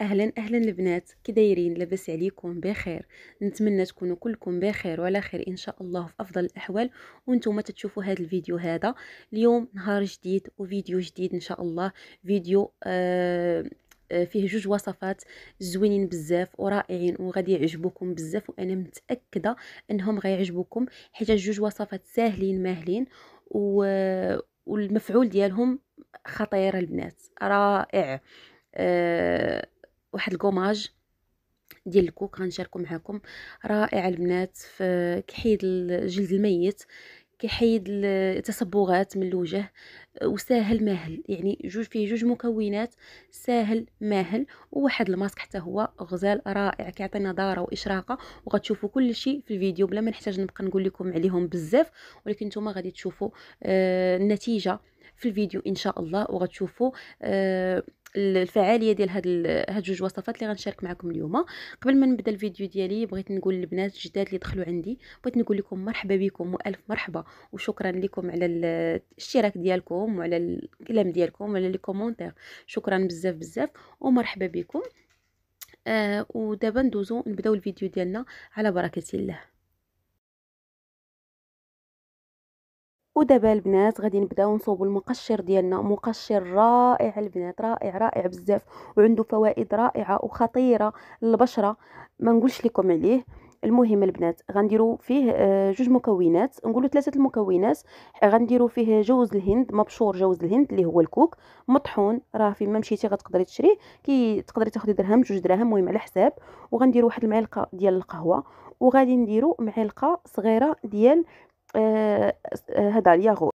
اهلا اهلا البنات، كي دايرين؟ لاباس عليكم؟ بخير. نتمنى تكونوا كلكم بخير وعلى خير ان شاء الله في افضل الاحوال. وانتم تشوفوا هذا الفيديو هذا اليوم نهار جديد وفيديو جديد ان شاء الله. فيديو فيه جوج وصفات زوينين بزاف ورائعين وغادي يعجبوكم بزاف، وانا متاكده انهم غيعجبوكم حيت جوج وصفات ساهلين ماهلين و... والمفعول ديالهم خطير البنات، رائع. آه، واحد الكوماج ديال الكوك غنشاركو معكم، رائع البنات، في كيحيد الجلد الميت، كيحيد التصبغات من الوجه، وساهل ماهل. يعني فيه جوج مكونات، ساهل ماهل. وواحد الماسك حتى هو غزال رائع كيعطي نضاره واشراقه. وغتشوفوا كل شيء في الفيديو بلا ما نحتاج نبقى نقول لكم عليهم بزاف، ولكن نتوما غادي تشوفوا النتيجه في الفيديو ان شاء الله، وغتشوفوا الفعاليه ديال هاد جوج وصفات اللي غنشارك معكم اليوم. قبل ما نبدا الفيديو ديالي بغيت نقول للبنات الجداد اللي دخلوا عندي، بغيت نقول لكم مرحبا بكم والف مرحبا، وشكرا لكم على الاشتراك ديالكم وعلى الكلام ديالكم وعلى لي كومونتير. شكرا بزاف بزاف ومرحبا بكم. ودابا ندوزو نبداو الفيديو ديالنا على بركه الله. ودابا البنات غادي نبداو نصوبوا المقشر ديالنا، مقشر رائع البنات، رائع رائع بزاف، وعنده فوائد رائعه وخطيره للبشره، ما نقولش لكم عليه. المهم البنات غنديروا فيه جوج مكونات، نقولوا ثلاثه المكونات. غنديروا فيه جوز الهند مبشور، جوز الهند اللي هو الكوك مطحون، راه فين ما مشيتي غتقدري تشريه، كي تقدري تاخدي درهم جوج دراهم المهم على حساب. وغنديروا واحد المعلقه ديال القهوه، وغادي نديروا معلقه صغيره ديال هذا الياغور.